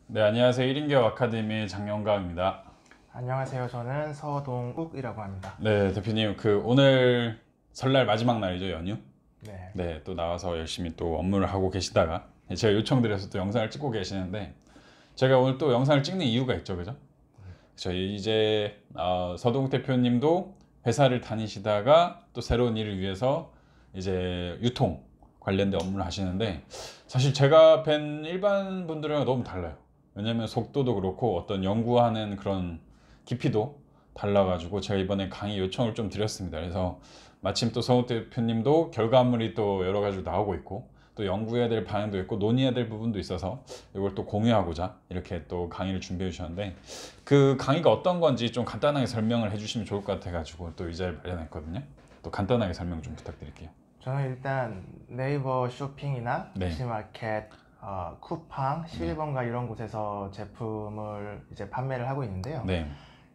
네, 안녕하세요. 1인기업 아카데미 장영광입니다. 안녕하세요. 저는 서동욱이라고 합니다. 네, 대표님, 오늘 설날 마지막 날이죠, 연휴? 네. 네, 또 나와서 열심히 또 업무를 하고 계시다가 제가 요청드려서 또 영상을 찍고 계시는데 제가 오늘 또 영상을 찍는 이유가 있죠, 그죠? 저희 이제 서동욱 대표님도 회사를 다니시다가 또 새로운 일을 위해서 이제 유통 관련된 업무를 하시는데 사실 제가 뵌 일반 분들은 너무 달라요. 왜냐면 속도도 그렇고 어떤 연구하는 그런 깊이도 달라가지고 제가 이번에 강의 요청을 좀 드렸습니다. 그래서 마침 또 서욱 대표님도 결과물이 또 여러 가지로 나오고 있고 또 연구해야 될 방향도 있고 논의해야 될 부분도 있어서 이걸 또 공유하고자 이렇게 또 강의를 준비해 주셨는데 그 강의가 어떤 건지 좀 간단하게 설명을 해주시면 좋을 것 같아가지고 또 이 자리를 마련했거든요. 또 간단하게 설명 좀 부탁드릴게요. 저는 일단 네이버 쇼핑이나 네. G마켓, 쿠팡, 11번가 이런 곳에서 제품을 이제 판매를 하고 있는데요. 네.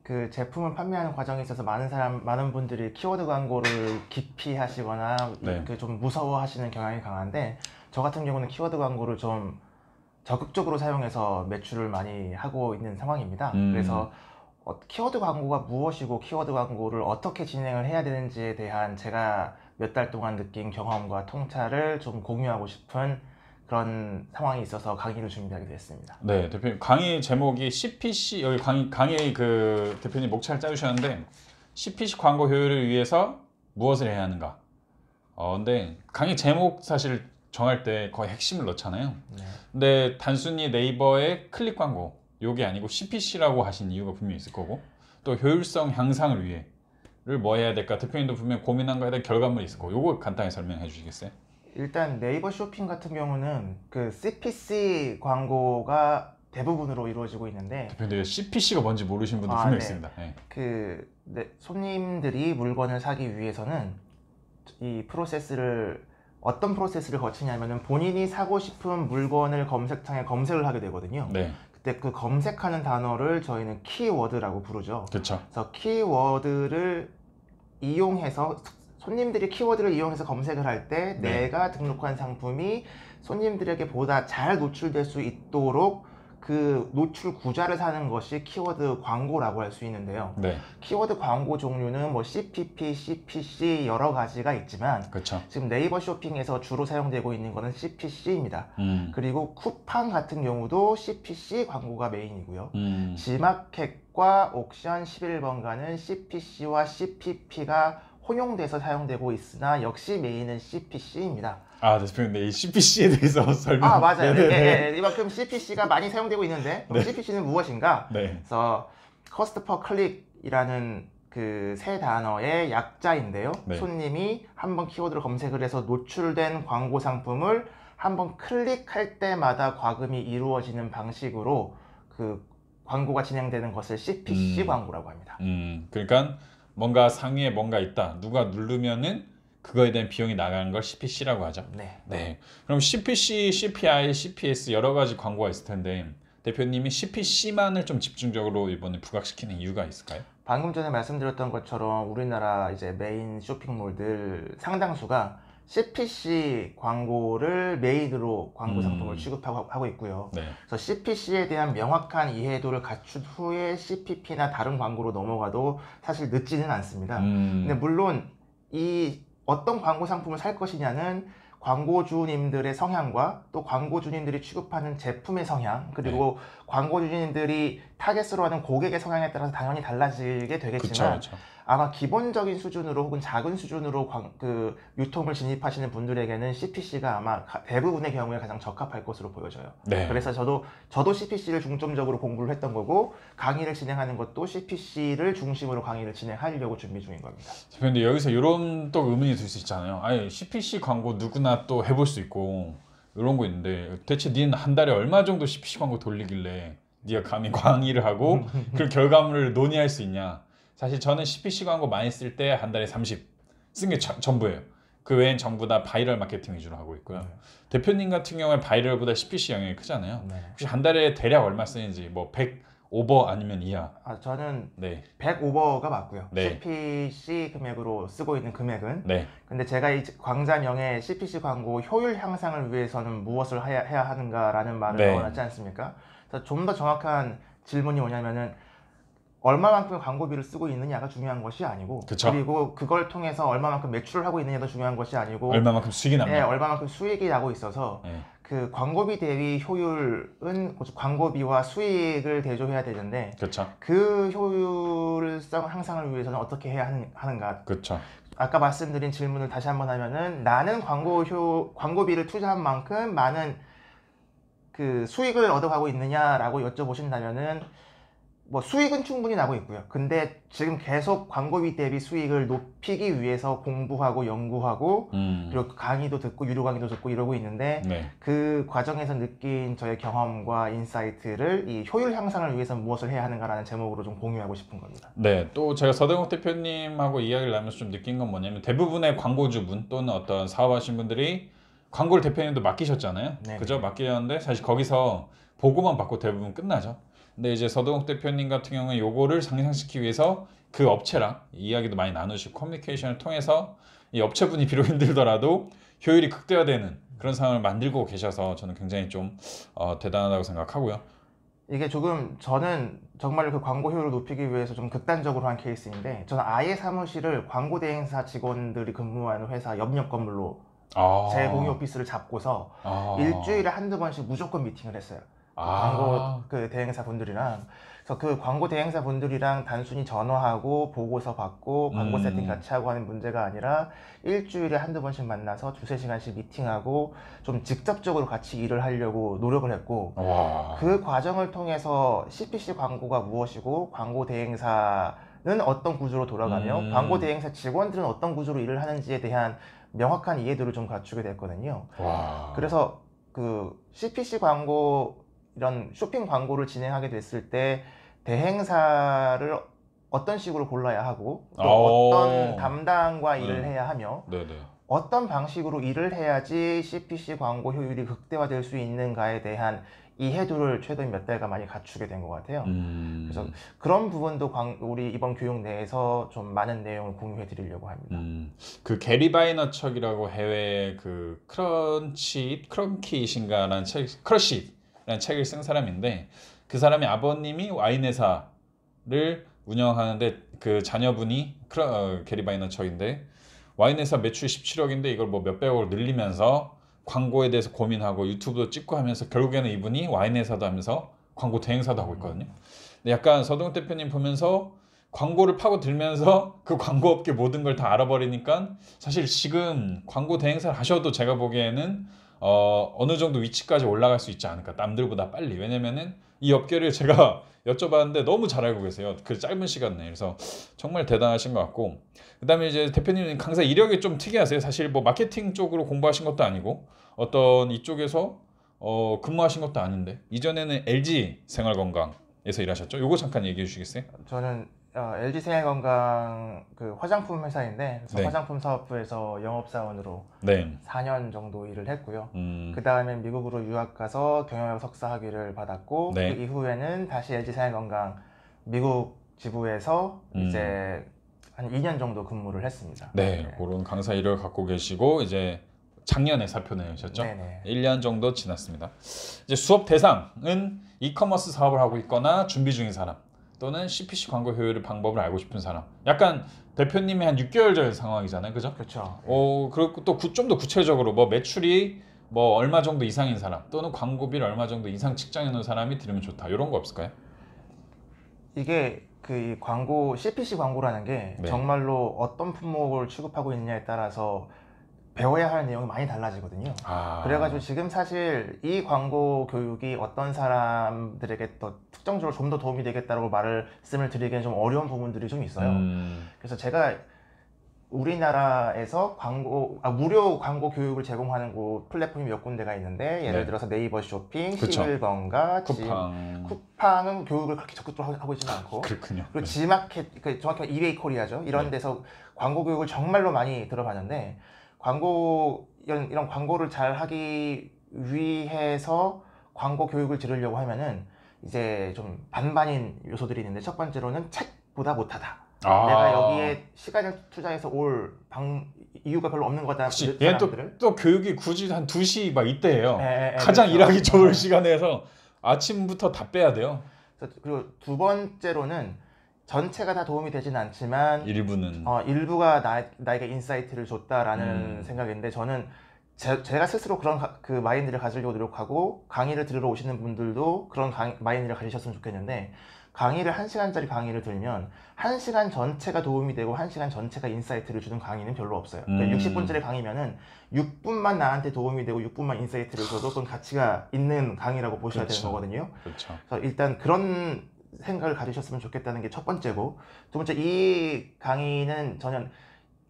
그 제품을 판매하는 과정에 있어서 많은 분들이 키워드 광고를 기피하시거나 네. 좀 무서워하시는 경향이 강한데 저 같은 경우는 키워드 광고를 좀 적극적으로 사용해서 매출을 많이 하고 있는 상황입니다. 그래서 키워드 광고가 무엇이고 키워드 광고를 어떻게 진행을 해야 되는지에 대한 제가 몇 달 동안 느낀 경험과 통찰을 좀 공유하고 싶은 그런 상황이 있어서 강의를 준비하게 됐습니다. 네, 대표님 강의 제목이 CPC 여기 강의 그 대표님 목차를 짜주셨는데 CPC 광고 효율을 위해서 무엇을 해야 하는가? 근데 강의 제목 사실 정할 때 거의 핵심을 넣잖아요. 네. 근데 단순히 네이버의 클릭 광고 요게 아니고 CPC라고 하신 이유가 분명히 있을 거고 또 효율성 향상을 위해를 뭐 해야 될까? 대표님도 분명히 고민한 거에 대한 결과물이 있을 거고 요거 간단히 설명해 주시겠어요? 일단 네이버 쇼핑 같은 경우는 그 CPC 광고가 대부분으로 이루어지고 있는데 대표님 CPC가 뭔지 모르시는 분들 분명히 네. 있습니다. 네. 손님들이 물건을 사기 위해서는 이 프로세스를 어떤 프로세스를 거치냐면은 본인이 사고 싶은 물건을 검색창에 검색을 하게 되거든요. 네. 그때 그 검색하는 단어를 저희는 키워드라고 부르죠. 그렇죠. 그래서 키워드를 이용해서 손님들이 키워드를 이용해서 검색을 할 때 네. 내가 등록한 상품이 손님들에게 보다 잘 노출될 수 있도록 그 노출 구좌를 사는 것이 키워드 광고라고 할 수 있는데요. 네. 키워드 광고 종류는 뭐 CPP, CPC 여러 가지가 있지만 그렇죠. 지금 네이버 쇼핑에서 주로 사용되고 있는 것은 CPC입니다. 그리고 쿠팡 같은 경우도 CPC 광고가 메인이고요. G마켓과 옥션 11번가는 CPC와 CPP가 혼용돼서 사용되고 있으나 역시 메인은 CPC입니다. 대표님, 네, 이 CPC에 대해서 설명. 맞아요. 네네네. 이만큼 CPC가 많이 사용되고 있는데 네. CPC는 무엇인가? 네. 그래서 Cost per Click이라는 그 세 단어의 약자인데요. 네. 손님이 한번 키워드를 검색을 해서 노출된 광고 상품을 한번 클릭할 때마다 과금이 이루어지는 방식으로 그 광고가 진행되는 것을 CPC 광고라고 합니다. 그러니까 뭔가 상위에 뭔가 있다. 누가 누르면은 그거에 대한 비용이 나가는 걸 CPC라고 하죠. 네. 네. 그럼 CPC, CPI, CPS 여러 가지 광고가 있을 텐데 대표님이 CPC만을 좀 집중적으로 이번에 부각시키는 이유가 있을까요? 방금 전에 말씀드렸던 것처럼 우리나라 이제 메인 쇼핑몰들 상당수가 CPC 광고를 메인으로 광고 상품을 취급하고 있고요. 네. 그래서 CPC에 대한 명확한 이해도를 갖춘 후에 CPP나 다른 광고로 넘어가도 사실 늦지는 않습니다. 근데 물론 이 어떤 광고 상품을 살 것이냐는 광고주님들의 성향과 또 광고주님들이 취급하는 제품의 성향 그리고 광고주님들이 타겟으로 하는 고객의 성향에 따라서 당연히 달라지게 되겠지만 그쵸. 아마 기본적인 수준으로 혹은 작은 수준으로 그 유통을 진입하시는 분들에게는 CPC가 아마 대부분의 경우에 가장 적합할 것으로 보여져요. 네. 그래서 저도 CPC를 중점적으로 공부를 했던 거고 강의를 진행하는 것도 CPC를 중심으로 강의를 진행하려고 준비 중인 겁니다. 근데 여기서 이런 또 의문이 들 수 있잖아요. 아니 CPC 광고 누구나 또 해볼 수 있고 이런 거 있는데 대체 니는 한 달에 얼마 정도 CPC 광고 돌리길래 니가 감히 강의를 하고 그 결과물을 논의할 수 있냐? 사실 저는 CPC 광고 많이 쓸 때 한 달에 30 쓴 게 전부예요. 그 외엔 전부 다 바이럴 마케팅 위주로 하고 있고요. 대표님 같은 경우에 바이럴보다 CPC 영향이 크잖아요. 혹시 한 달에 대략 얼마 쓰는지 뭐 100, 오버 아니면 이하? 저는 네. 100 오버가 맞고요. 네. CPC 금액으로 쓰고 있는 금액은. 네. 근데 제가 이 광자명의 CPC 광고 효율 향상을 위해서는 무엇을 해야 하는가라는 말을 네. 넣어놨지 않습니까? 그래서 좀 더 정확한 질문이 뭐냐면은 얼마만큼 광고비를 쓰고 있느냐가 중요한 것이 아니고, 그쵸. 그리고 그걸 통해서 얼마만큼 매출을 하고 있느냐도 중요한 것이 아니고, 얼마만큼 수익이 남냐? 네, 얼마만큼 수익이 나고 있어서 네. 그 광고비 대비 효율은 광고비와 수익을 대조해야 되는데, 그렇죠. 그 효율성 향상을 위해서는 어떻게 해야 하는가? 그렇죠. 아까 말씀드린 질문을 다시 한번 하면은, 나는 광고비를 투자한 만큼 많은 그 수익을 얻어가고 있느냐라고 여쭤보신다면은, 뭐 수익은 충분히 나고 있고요. 근데 지금 계속 광고비 대비 수익을 높이기 위해서 공부하고 연구하고 그리고 강의도 듣고 유료 강의도 듣고 이러고 있는데, 네. 그 과정에서 느낀 저의 경험과 인사이트를 이 효율 향상을 위해서 무엇을 해야 하는가라는 제목으로 좀 공유하고 싶은 겁니다. 네, 또 제가 서대국 대표님하고 이야기를 나누면서 좀 느낀 건 뭐냐면, 대부분의 광고주분 또는 어떤 사업하신 분들이 광고를 대표님도 맡기셨잖아요. 네네. 그죠? 맡기셨는데 사실 거기서 보고만 받고 대부분 끝나죠. 근데 이제 서동욱 대표님 같은 경우는 요거를 상향시키기 위해서 그 업체랑 이야기도 많이 나누시고 커뮤니케이션을 통해서 이 업체분이 비록 힘들더라도 효율이 극대화되는 그런 상황을 만들고 계셔서 저는 굉장히 좀 대단하다고 생각하고요. 이게 조금 저는 정말 그 광고 효율을 높이기 위해서 좀 극단적으로 한 케이스인데, 저는 아예 사무실을 광고 대행사 직원들이 근무하는 회사 옆 건물로 제 공유 오피스를 잡고서 일주일에 한두 번씩 무조건 미팅을 했어요. 광고 그 대행사 분들이랑. 그래서 그 광고 대행사 분들이랑 단순히 전화하고 보고서 받고 광고 세팅 같이 하고 하는 문제가 아니라 일주일에 한두 번씩 만나서 두세 시간씩 미팅하고 좀 직접적으로 같이 일을 하려고 노력을 했고, 그 과정을 통해서 CPC 광고가 무엇이고 광고 대행사는 어떤 구조로 돌아가며 광고 대행사 직원들은 어떤 구조로 일을 하는지에 대한 명확한 이해도를 좀 갖추게 됐거든요. 그래서 그 CPC 광고, 이런 쇼핑 광고를 진행하게 됐을 때 대행사를 어떤 식으로 골라야 하고, 또 어떤 담당과 일을 해야 하며, 어떤 방식으로 일을 해야지 CPC 광고 효율이 극대화될 수 있는가에 대한 이해도를 최근 몇 달간 많이 갖추게 된 것 같아요. 그래서 그런 부분도 우리 이번 교육 내에서 좀 많은 내용을 공유해 드리려고 합니다. 그 게리 바이너척이라고 해외 그 크런키이신가라는 책, 크러시라는 책을 쓴 사람인데, 그 사람이 아버님이 와인 회사를 운영하는데 그 자녀분이 게리 바이너척인데, 와인 회사 매출 17억인데 이걸 뭐 몇백억으로 늘리면서 광고에 대해서 고민하고 유튜브도 찍고 하면서 결국에는 이분이 와인 회사도 하면서 광고 대행사도 하고 있거든요. 근데 약간 서동욱 대표님 보면서 광고를 파고들면서 그 광고업계 모든 걸 다 알아버리니까 사실 지금 광고 대행사를 하셔도 제가 보기에는 어느 정도 위치까지 올라갈 수 있지 않을까, 남들보다 빨리. 왜냐면은 이 업계를 제가 여쭤봤는데 너무 잘 알고 계세요, 그 짧은 시간 내에. 그래서 정말 대단하신 것 같고, 그 다음에 이제 대표님 강사 이력이 좀 특이하세요. 사실 뭐 마케팅 쪽으로 공부하신 것도 아니고 어떤 이쪽에서 근무하신 것도 아닌데, 이전에는 LG 생활건강에서 일하셨죠? 요거 잠깐 얘기해 주시겠어요? 저는 LG 생활건강 그 화장품 회사인데, 화장품 사업부에서 영업사원으로 4년 정도 일을 했고요. 그 다음에 미국으로 유학 가서 경영학 석사 학위를 받았고, 그 이후에는 다시 LG 생활건강 미국 지부에서 이제 한 2년 정도 근무를 했습니다. 그런 강사 이력을 갖고 계시고 이제 작년에 사표 내셨죠? 1년 정도 지났습니다. 이제 수업 대상은 이커머스 사업을 하고 있거나 준비 중인 사람, 또는 CPC 광고 효율 방법을 알고 싶은 사람. 약간 대표님이 한 6개월 전 상황이잖아요, 그죠? 그렇죠. 그리고 또 좀 더 구체적으로 뭐 매출이 뭐 얼마 정도 이상인 사람, 또는 광고비를 얼마 정도 이상 측정해 놓은 사람이 들으면 좋다, 이런 거 없을까요? 이게 그 광고, CPC 광고라는 게 정말로 어떤 품목을 취급하고 있느냐에 따라서 배워야 할 내용이 많이 달라지거든요. 그래가지고 지금 사실 이 광고 교육이 어떤 사람들에게 더 특정적으로 좀 더 도움이 되겠다고 말씀을 드리기엔 좀 어려운 부분들이 좀 있어요. 그래서 제가 우리나라에서 무료 광고 교육을 제공하는 플랫폼이 몇 군데가 있는데, 예를 들어서 네이버 쇼핑, 11번가, 쿠팡은 교육을 그렇게 적극적으로 하고 있지는 않고, 그리고 지마켓, 정확히 이베이 코리아죠. 이런 데서 광고 교육을 정말로 많이 들어봤는데, 이런 광고를 잘 하기 위해서 광고 교육을 들으려고 하면은 이제 좀 반반인 요소들이 있는데 첫 번째로는 책보다 못하다. 아. 내가 여기에 시간을 투자해서 이유가 별로 없는 거다. 그치. 얘는 또 교육이 굳이 한 2시 막 이때예요. 가장 그렇죠. 일하기 좋을 시간에서 아침부터 다 빼야 돼요. 그리고 두 번째로는 전체가 다 도움이 되진 않지만 일부는 일부가 나에게 인사이트를 줬다라는 생각인데 저는 제가 스스로 그런 그 마인드를 가지려고 노력하고 강의를 들으러 오시는 분들도 그런 마인드를 가지셨으면 좋겠는데 강의를 1시간짜리 강의를 들면 1시간 전체가 도움이 되고 1시간 전체가 인사이트를 주는 강의는 별로 없어요. 그러니까 60분짜리 강의면은 6분만 나한테 도움이 되고 6분만 인사이트를 줘도 그건 가치가 있는 강의라고 보셔야 그렇죠. 되는 거거든요. 그렇죠. 그래서 일단 그런 생각을 가지셨으면 좋겠다는 게 첫 번째고, 두 번째, 이 강의는 전혀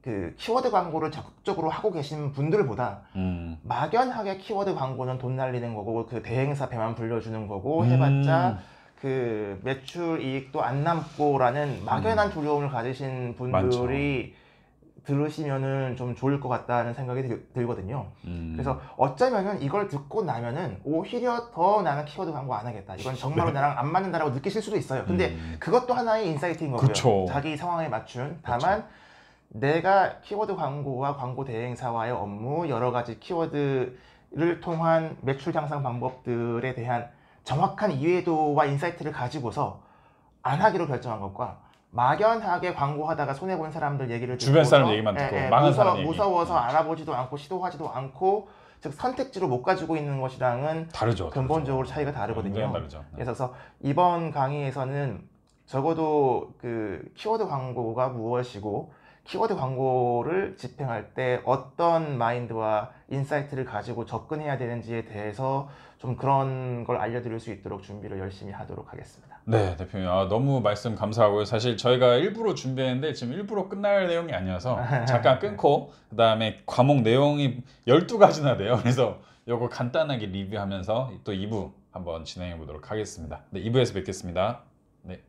그 키워드 광고를 적극적으로 하고 계신 분들보다 막연하게 키워드 광고는 돈 날리는 거고 그 대행사 배만 불려주는 거고 해봤자 그 매출 이익도 안 남고라는 막연한 두려움을 가지신 분들이 들으시면은 좀 좋을 것 같다는 생각이 들거든요. 그래서 어쩌면은 이걸 듣고 나면은 오히려 더 나는 키워드 광고 안 하겠다. 이건 정말로 나랑 안 맞는다라고 느끼실 수도 있어요. 근데 그것도 하나의 인사이트인 거고요. 그쵸. 자기 상황에 맞춘. 다만 내가 키워드 광고와 광고 대행사와의 업무, 여러 가지 키워드를 통한 매출 향상 방법들에 대한 정확한 이해도와 인사이트를 가지고서 안 하기로 결정한 것과 막연하게 광고하다가 손해본 사람들 얘기를 듣고 주변 사람 얘기만 듣고 망한 사람 얘기 무서워서 알아보지도 않고 시도하지도 않고 즉 선택지로 못 가지고 있는 것이랑은 다르죠. 근본적으로 차이가 다르거든요. 다르죠. 그래서 이번 강의에서는 적어도 그 키워드 광고가 무엇이고 키워드 광고를 집행할 때 어떤 마인드와 인사이트를 가지고 접근해야 되는지에 대해서 좀 그런 걸 알려드릴 수 있도록 준비를 열심히 하도록 하겠습니다. 네, 대표님. 너무 말씀 감사하고요. 사실 저희가 일부러 준비했는데 지금 일부러 끝날 내용이 아니어서 잠깐 끊고 그 다음에 과목 내용이 12가지나 돼요. 그래서 요거 간단하게 리뷰하면서 또 2부 한번 진행해 보도록 하겠습니다. 네, 2부에서 뵙겠습니다. 네.